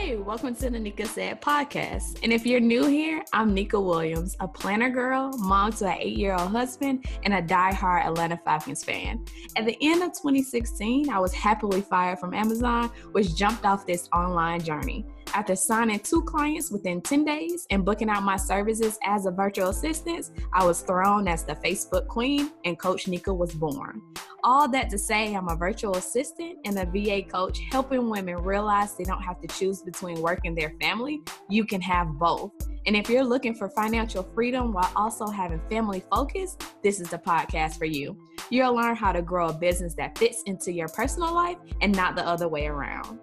Hey, welcome to the Neka Said podcast. And if you're new here, I'm Neka Williams, a planner girl, mom to an 8-year-old husband, and a diehard Atlanta Falcons fan. At the end of 2016, I was happily fired from Amazon, which jumped off this online journey. After signing 2 clients within 10 days and booking out my services as a virtual assistant, I was thrown as the Facebook queen and Coach Neka was born. All that to say, I'm a virtual assistant and a VA coach helping women realize they don't have to choose between work and their family. You can have both. And if you're looking for financial freedom while also having family focus, this is the podcast for you. You'll learn how to grow a business that fits into your personal life and not the other way around.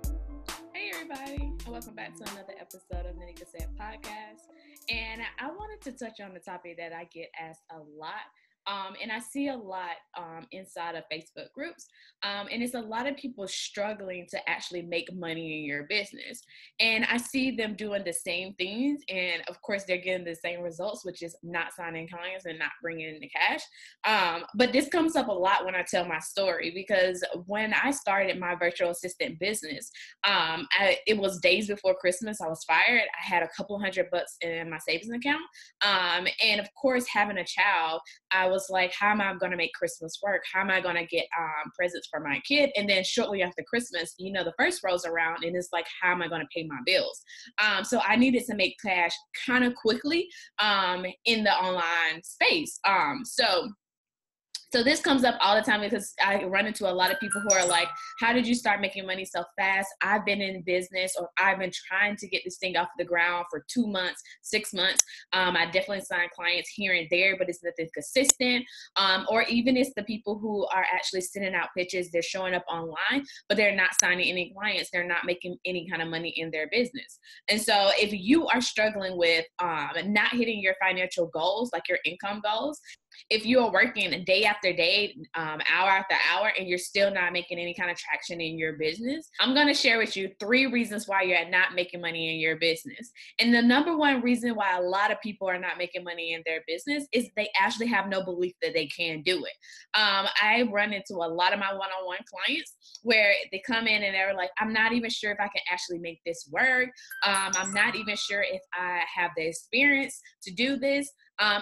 Hey everybody, and welcome back to another episode of the Neka Said podcast. And I wanted to touch on the topic that I get asked a lot. And I see a lot inside of Facebook groups, and it's a lot of people struggling to actually make money in your business. And I see them doing the same things, and of course they're getting the same results, which is not signing clients and not bringing in the cash. But this comes up a lot when I tell my story, because when I started my virtual assistant business, it was days before Christmas. I was fired. I had a couple $100 in my savings account, and of course, having a child, I was like, how am I going to make Christmas work? How am I going to get presents for my kid? And then shortly after Christmas, the first rolls around and it's like, how am I going to pay my bills? So I needed to make cash kind of quickly in the online space. So this comes up all the time because I run into a lot of people who are like, how did you start making money so fast? I've been in business, or I've been trying to get this thing off the ground for 2 months, 6 months. I definitely sign clients here and there, but it's nothing consistent. Or even it's the people who are actually sending out pitches. They're showing up online, but they're not signing any clients. They're not making any kind of money in their business. And so if you are struggling with not hitting your financial goals, like your income goals, if you are working day after day, hour after hour, and you're still not making any kind of traction in your business, I'm going to share with you 3 reasons why you're not making money in your business. And the number one reason why a lot of people are not making money in their business is they actually have no belief that they can do it. I run into a lot of my one-on-one clients where they come in and they're like, I'm not even sure if I can actually make this work. I'm not even sure if I have the experience to do this.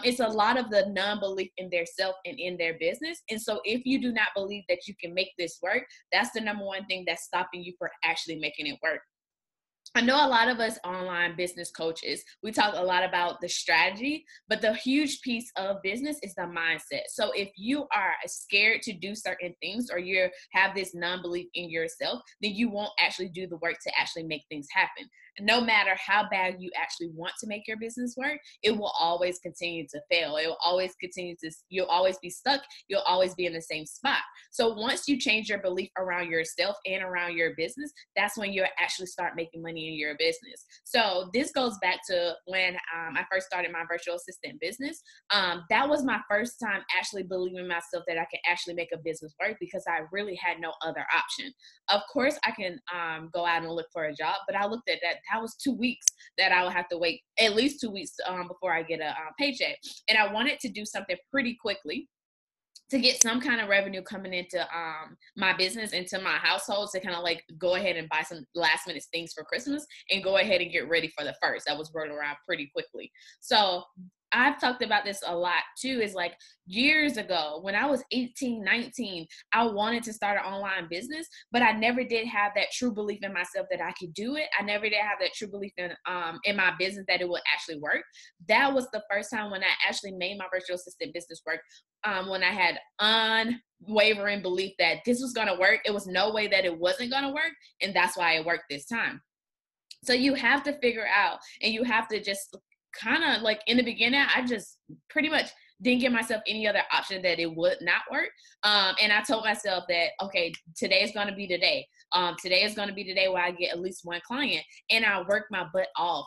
It's a lot of the non-belief in their self and in their business. And so if you do not believe that you can make this work, that's the number one thing that's stopping you from actually making it work. I know a lot of us online business coaches, we talk a lot about the strategy, but the huge piece of business is the mindset. So if you are scared to do certain things, or you have this non-belief in yourself, then you won't actually do the work to actually make things happen. No matter how bad you actually want to make your business work, it will always continue to fail. It will always you'll always be stuck. You'll always be in the same spot. So once you change your belief around yourself and around your business, that's when you'll actually start making money in your business. So this goes back to when I first started my virtual assistant business. That was my first time actually believing in myself that I could actually make a business work, because I really had no other option. Of course, I can go out and look for a job, but I looked at that. That was 2 weeks that I would have to wait, at least 2 weeks before I get a paycheck. And I wanted to do something pretty quickly to get some kind of revenue coming into my business, into my household, to kind of like go ahead and buy some last minute things for Christmas and go ahead and get ready for the first. That was rolling around pretty quickly. So I've talked about this a lot too, is like years ago when I was 18, 19, I wanted to start an online business, but I never did have that true belief in myself that I could do it. I never did have that true belief in my business that it would actually work. That was the first time when I actually made my virtual assistant business work, when I had unwavering belief that this was going to work. It was no way that it wasn't going to work. And that's why it worked this time. So you have to figure out, and you have to just kind of like, in the beginning, I just pretty much didn't give myself any other option that it would not work. And I told myself that, okay, today is going to be the day. Today is going to be the day where I get at least one client, and I work my butt off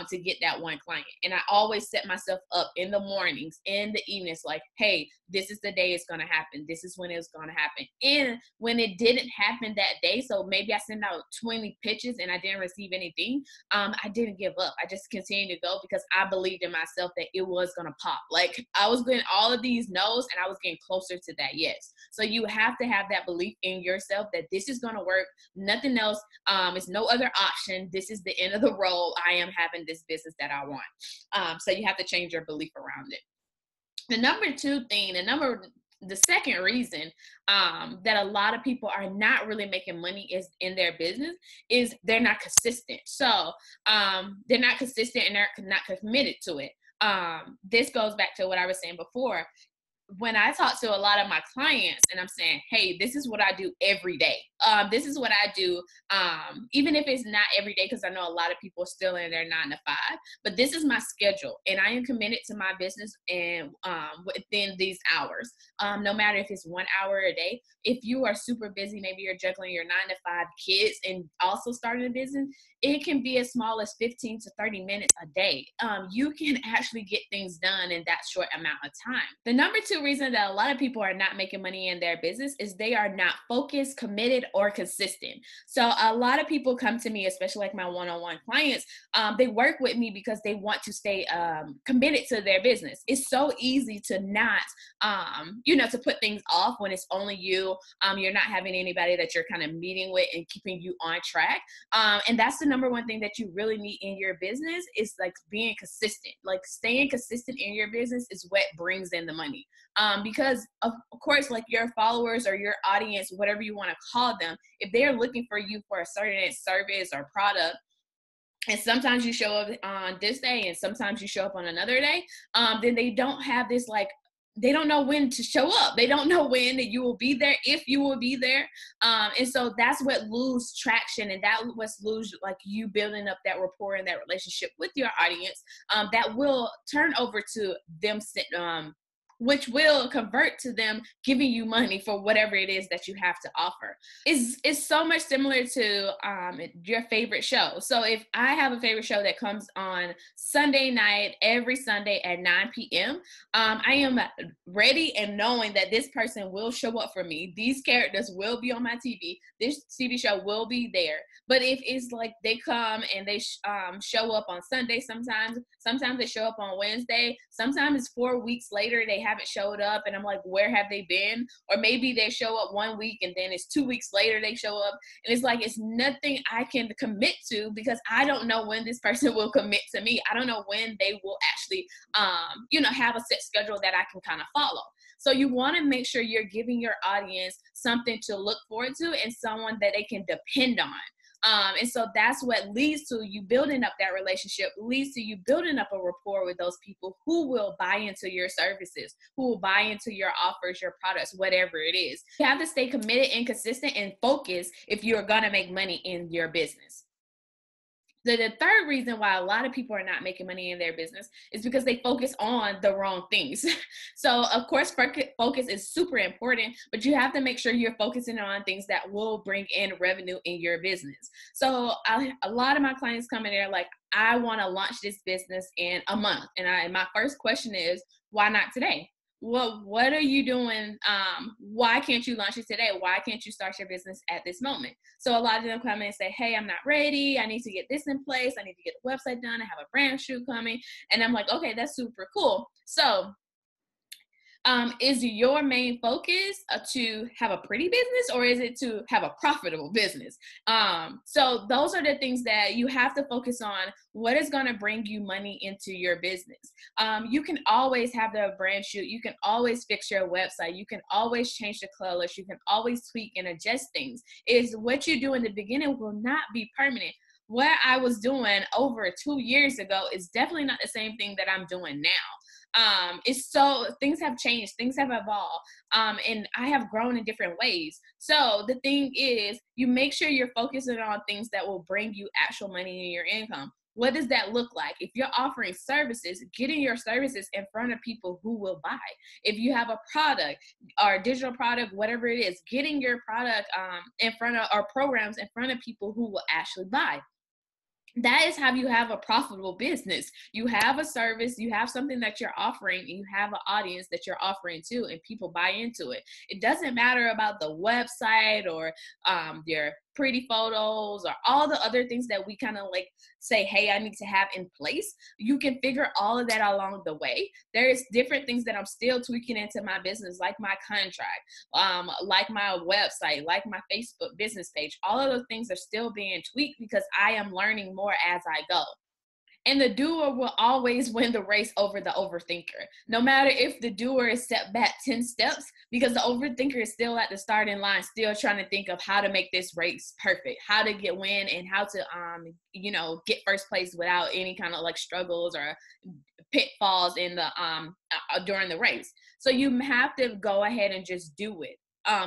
to get that one client. And I always set myself up in the mornings, in the evenings, like, hey, this is the day it's going to happen. This is when it's going to happen. And when it didn't happen that day, so maybe I sent out 20 pitches and I didn't receive anything, I didn't give up. I just continued to go because I believed in myself that it was going to pop. Like, I was getting all of these no's and I was getting closer to that yes. So you have to have that belief in yourself that this is going to work. Nothing else. It's no other option. This is the end of the road. I am having this business that I want. So you have to change your belief around it. The second reason that a lot of people are not really making money is in their business is they're not consistent. So they're not consistent and they're not committed to it. This goes back to what I was saying before. When I talk to a lot of my clients and I'm saying, hey, this is what I do every day. This is what I do, even if it's not every day, because I know a lot of people are still in their 9 to 5, but this is my schedule and I am committed to my business and within these hours, no matter if it's 1 hour a day. If you are super busy, maybe you're juggling your 9 to 5 kids and also starting a business, it can be as small as 15 to 30 minutes a day. You can actually get things done in that short amount of time. The number 2 reason that a lot of people are not making money in their business is they are not focused, committed, or consistent. So a lot of people come to me, especially like my one-on-one clients, they work with me because they want to stay committed to their business. It's so easy to not, to put things off when it's only you. You're not having anybody that you're kind of meeting with and keeping you on track. And that's the number 1 thing that you really need in your business is like being consistent. Like staying consistent in your business is what brings in the money. Because of course, like your followers or your audience, whatever you want to call them, if they're looking for you for a certain service or product, and sometimes you show up on this day and sometimes you show up on another day, then they don't have this they don't know when to show up. They don't know when that you will be there, if you will be there. And so that's what lose traction. And that was lose like you building up that rapport and that relationship with your audience that will turn over to them which will convert to them giving you money for whatever it is that you have to offer. It's so much similar to your favorite show. So if I have a favorite show that comes on Sunday night, every Sunday at 9 p.m., I am ready and knowing that this person will show up for me. These characters will be on my TV. This TV show will be there. But if it's like they come and they show up on Sunday sometimes they show up on Wednesday, sometimes it's 4 weeks later they haven't showed up and I'm like, where have they been? Or maybe they show up 1 week and then it's 2 weeks later they show up, and it's like it's nothing I can commit to because I don't know when this person will commit to me. I don't know when they will actually have a set schedule that I can kind of follow. So you want to make sure you're giving your audience something to look forward to and someone that they can depend on. And so that's what leads to you building up that relationship, leads to you building up a rapport with those people who will buy into your services, who will buy into your offers, your products, whatever it is. You have to stay committed and consistent and focused if you're going to make money in your business. The third reason why a lot of people are not making money in their business is because they focus on the wrong things. So of course, focus is super important, but you have to make sure you're focusing on things that will bring in revenue in your business. So a lot of my clients come in there like, I want to launch this business in a month. And my first question is, why not today? Well, what are you doing? Why can't you launch it today? Why can't you start your business at this moment? So a lot of them come in and say, hey, I'm not ready. I need to get this in place. I need to get the website done. I have a brand shoot coming. And I'm like, okay, that's super cool. So is your main focus to have a pretty business or is it to have a profitable business? So those are the things that you have to focus on. What is going to bring you money into your business? You can always have the brand shoot. You can always fix your website. You can always change the colors. You can always tweak and adjust things. Is what you do in the beginning will not be permanent. What I was doing over 2 years ago is definitely not the same thing that I'm doing now. Things have changed, things have evolved, and I have grown in different ways. So the thing is, you make sure you're focusing on things that will bring you actual money in your income. What does that look like? If you're offering services, getting your services in front of people who will buy. If you have a product or digital product, whatever it is, getting your product in front of, or programs in front of people who will actually buy. That is how you have a profitable business. You have a service, you have something that you're offering, and you have an audience that you're offering to, and people buy into it. It doesn't matter about the website or your pretty photos or all the other things that we kind of like say, hey, I need to have in place. You can figure all of that along the way. There's different things that I'm still tweaking into my business, like my contract, like my website, like my Facebook business page. All of those things are still being tweaked because I am learning more as I go. And the doer will always win the race over the overthinker. No matter if the doer is set back 10 steps, because the overthinker is still at the starting line, still trying to think of how to make this race perfect, how to get win, and how to, get first place without any kind of like struggles or pitfalls in the during the race. So you have to go ahead and just do it.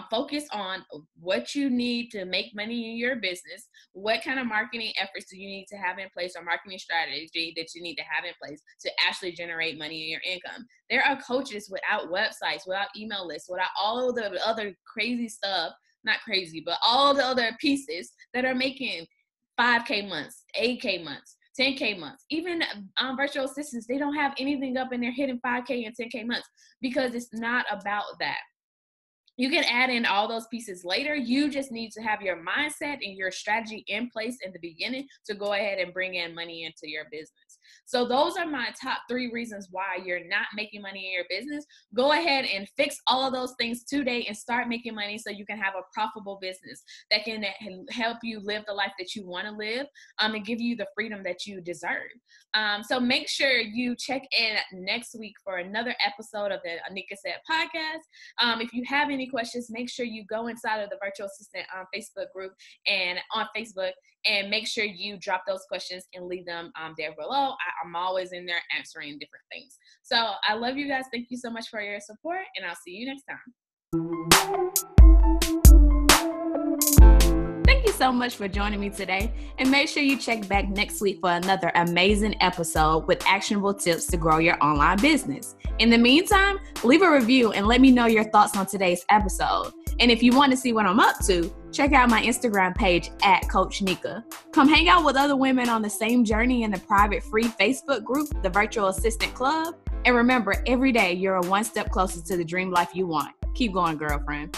Focus on what you need to make money in your business. What kind of marketing efforts do you need to have in place, or marketing strategy that you need to have in place to actually generate money in your income? There are coaches without websites, without email lists, without all of the other crazy stuff, not crazy, but all the other pieces that are making 5K months, 8K months, 10K months. Even virtual assistants, they don't have anything up and they're hitting 5K and 10K months because it's not about that. You can add in all those pieces later. You just need to have your mindset and your strategy in place in the beginning to go ahead and bring in money into your business. So those are my top 3 reasons why you're not making money in your business. Go ahead and fix all of those things today and start making money so you can have a profitable business that can help you live the life that you want to live, and give you the freedom that you deserve. So make sure you check in next week for another episode of the Neka Said podcast. If you have any questions, make sure you go inside of the Virtual Assistant Facebook group and on Facebook, and make sure you drop those questions and leave them there below. I'm always in there answering different things. So I love you guys. Thank you so much for your support, and I'll see you next time. Thank you so much for joining me today, and make sure you check back next week for another amazing episode with actionable tips to grow your online business. In the meantime, leave a review and let me know your thoughts on today's episode. And if you want to see what I'm up to, check out my Instagram page at Coach Neka. Come hang out with other women on the same journey in the private free Facebook group, the Virtual Assistant Club. And remember, every day you're one step closer to the dream life you want. Keep going, girlfriend.